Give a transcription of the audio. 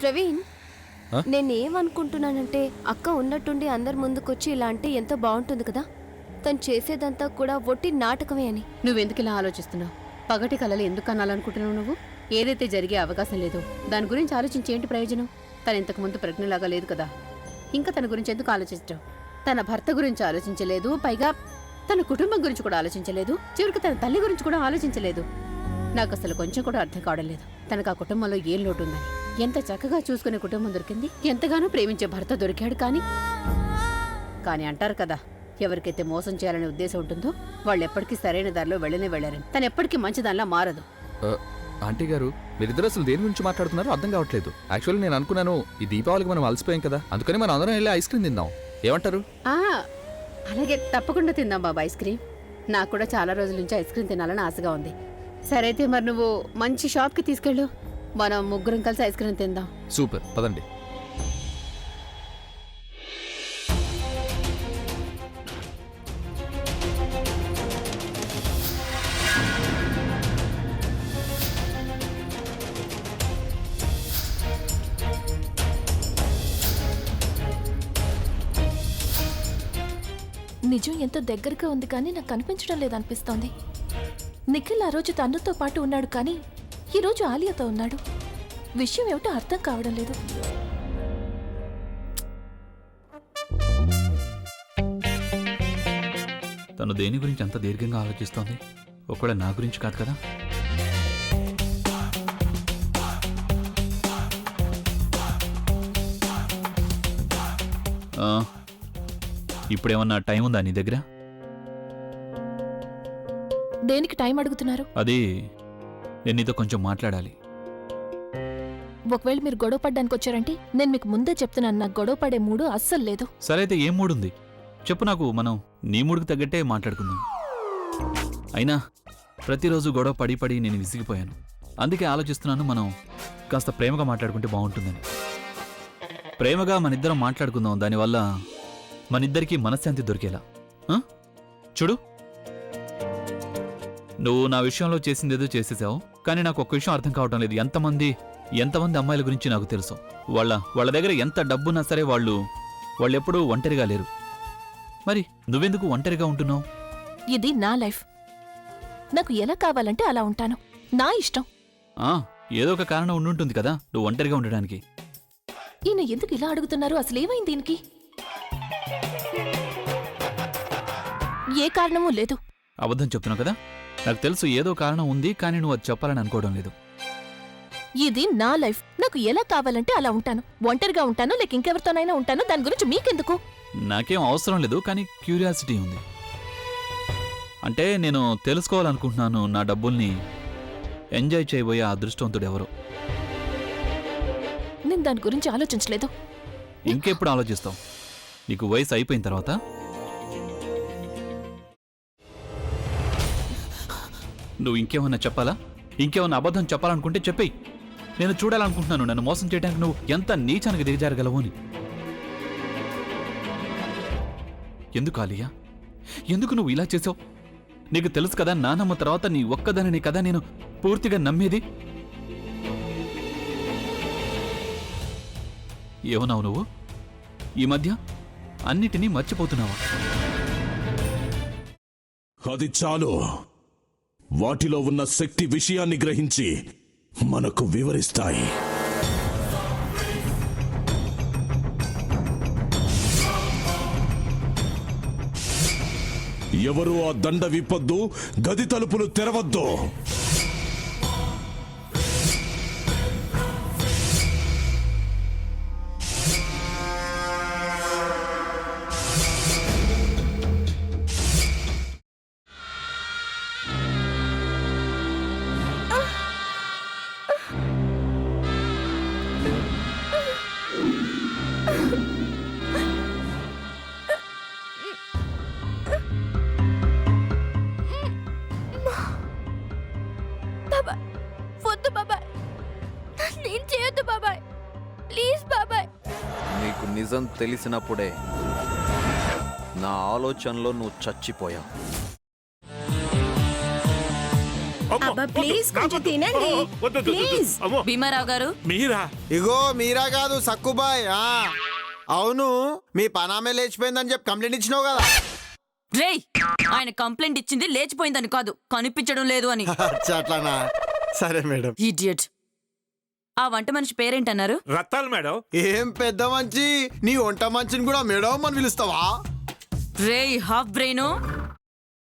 ప్రవీణ్, నేనేమనుకుంటున్నానంటే అక్క ఉన్నట్టుండి అందరి ముందుకొచ్చి ఇలా అంటే ఎంతో బాగుంటుంది కదా. తను చేసేదంతా కూడా ఒట్టి నాటకమే అని. నువ్వెందుకు ఇలా ఆలోచిస్తున్నావు? పగటి కళలు ఎందుకు అనాలనుకుంటున్నావు నువ్వు? ఏదైతే జరిగే అవకాశం లేదో దాని గురించి ఆలోచించి ఏంటి ప్రయోజనం? తను ఇంతకు ముందు ప్రజ్ఞలాగా లేదు కదా. ఇంకా తన గురించి ఎందుకు ఆలోచించడం? తన భర్త గురించి ఆలోచించలేదు, పైగా తన కుటుంబం గురించి కూడా ఆలోచించలేదు, చివరికి తన తల్లి గురించి కూడా ఆలోచించలేదు. నాకు అసలు కొంచెం కూడా అర్థం కావడం లేదు. తనకు ఆ కుటుంబంలో ఏం లోటు ఉందని. ఎంత చక్కగా చూసుకునే కుటుంబం దొరికింది, ఎంతగానో ప్రేమించే భర్త దొరికాడు. కానీ అంటారు కదా, ఎవరికైతే మోసం చేయాలనే ఉద్దేశం ఉంటుందో వాళ్ళు ఎప్పటికీ సరైన దారిలో వెళ్ళారని. తను ఎప్పటికీ మంచిదానిలా మారదు. ఆంటీ గారు, మీరిద్దరు అసలు దేని గురించి మాట్లాడుతున్నారో అర్థం కావట్లేదు. యాక్చువల్లీ నేను అనుకున్నాను ఈ దీపావళికి మనం అలసిపోయాం కదా, అందుకని మనం అందరం వెళ్ళి ఐస్ క్రీమ్ తిందాం. ఏమంటారు? అలాగే, తప్పకుండా తిందాం బాబా ఐస్ క్రీమ్. నాకు కూడా చాలా రోజుల నుంచి ఐస్ క్రీమ్ తినాలని ఆశగా ఉంది. సరే అయితే మరి నువ్వు మంచి షాప్కి తీసుకెళ్ళు, మనం ముగ్గురం కలిసి ఐస్ క్రీమ్ తిందాం. సూపర్, పదండి. నిజం ఎంతో దగ్గరగా ఉంది కానీ నాకు కనిపించడం లేదనిపిస్తోంది. నిఖిల్ ఆ రోజు తన్నుతో పాటు ఉన్నాడు కానీ ఈరోజు ఆలియాతో ఉన్నాడు. విషయం ఏమిటో అర్థం కావడం లేదు. తను దేని గురించి అంత దీర్ఘంగా ఆలోచిస్తోంది? ఒకవేళ నా గురించి కాదు కదా? ఇప్పుడేమన్నా టైం ఉందా నీ దగ్గర? దేనికి టైం అడుగుతున్నారు? అది నేను నీతో కొంచెం మాట్లాడాలి. ఒకవేళ మీరు గొడవ పడ్డానికి వచ్చారంటే నేను మీకు ముందే చెప్తున్నాను, నాకు గొడవ పడే మూడు అస్సలు లేదు. సరే అయితే ఏం మూడుంది చెప్పు నాకు, మనం నీ మూడుకు తగ్గట్టే మాట్లాడుకుందాం. అయినా ప్రతిరోజు గొడవ పడి పడి నేను విసిగిపోయాను. అందుకే ఆలోచిస్తున్నాను మనం కాస్త ప్రేమగా మాట్లాడుకుంటే బాగుంటుందని. ప్రేమగా మనిద్దరం మాట్లాడుకుందాం, దానివల్ల మనిద్దరికీ మనశ్శాంతి దొరికేలా. చూడు, నువ్వు నా విషయంలో చేసిందేదో చేసేసావు, కానీ నాకు ఒక్క విషయం అర్థం కావటం లేదు. ఎంతమంది అమ్మాయిల గురించి నాకు తెలుసు. వాళ్ళ దగ్గర ఎంత డబ్బున్నా సరే వాళ్ళు ఎప్పుడూ ఒంటరిగా లేరు. మరి నువ్వెందుకు ఒంటరిగా ఉంటున్నావు? ఇది నా లైఫ్, నాకు ఎలా కావాలంటే అలా ఉంటాను, నా ఇష్టం. ఏదో ఒక కారణం ఉండుంటుంది కదా నువ్వు ఒంటరిగా ఉండడానికి. ఈయన ఎందుకు ఇలా అడుగుతున్నారు? అసలేమైంది దీనికి? ఏ కారణమూ లేదు. అబద్ధం చెప్తున్నావు కదా, నాకు తెలుసు ఏదో కారణం ఉంది, కానీ నువ్వు అది చెప్పాలని అనుకోవడం లేదు. ఇది నా లైఫ్, నాకు ఎలా కావాలంటే అలా ఉంటాను. ఒంటరిగా ఉంటాను లేక ఇంకెవరితోనైనా ఉంటాను, దాని గురించి మీకెందుకు? నాకేం అవసరం లేదు, కానీ క్యూరియాసిటీ ఉంది. అంటే నేను తెలుసుకోవాలనుకుంటున్నాను, నా డబ్బుల్ని ఎంజాయ్ చేయబోయే అదృష్టవంతుడు ఎవరో. నేను దాని గురించి ఆలోచించలేదు. ఇంకెప్పుడు ఆలోచిస్తావు? నీకు వయసు అయిపోయిన తర్వాత. నువ్వు ఇంకేమన్నా చెప్పాలా? ఇంకేమన్నా అబద్ధం చెప్పాలనుకుంటే చెప్పేయి. నేను చూడాలనుకుంటున్నాను నన్ను మోసం చేయడానికి నువ్వు ఎంత నీచానికి దిగజారగలవు అని. ఎందుకు ఆలియా, ఎందుకు నువ్వు ఇలా చేసావు? నీకు తెలుసు కదా, నానమ్మ తర్వాత నీ ఒక్కదానిని కదా నేను పూర్తిగా నమ్మేది. ఏమన్నావు నువ్వు? ఈ మధ్య అన్నిటినీ మర్చిపోతున్నావా? అది చాలు. వాటిలో ఉన్న శక్తి విషయాన్ని గ్రహించి మనకు వివరిస్తాయి. ఎవరు ఆ దండ విప్పొద్దు, గది తలుపులు తెరవద్దు. నీకు నిజం తెలిసినప్పుడే నా ఆలోచనలో నువ్వు చచ్చిపోయావు. అబ్బా ప్లీజ్ కొంచెం తినండి ప్లీజ్. భీమారావు గారు మీరా? ఇగో మీరా కాదు సక్కుబాయ్. అవును, మీ పనామే లేచిపోయిందని చెప్పి కంప్లైంట్ ఇచ్చినావు కదా. రేయ్, ఆయన కంప్లైంట్ ఇచ్చింది లేచిపోయిందని కాదు, కనిపించడం లేదు అని. అచ్చా, అట్లానా? సరే మేడం. ఇడియట్. ఆ వంట మనిషి పేరేంటన్నారు? రత్తాలు మేడం. ఏం పెద్ద మంచి, నీ వంట మంచిని కూడా మేడం అని పిలుస్తావా? రేయ్ హాఫ్ బ్రెయిన్,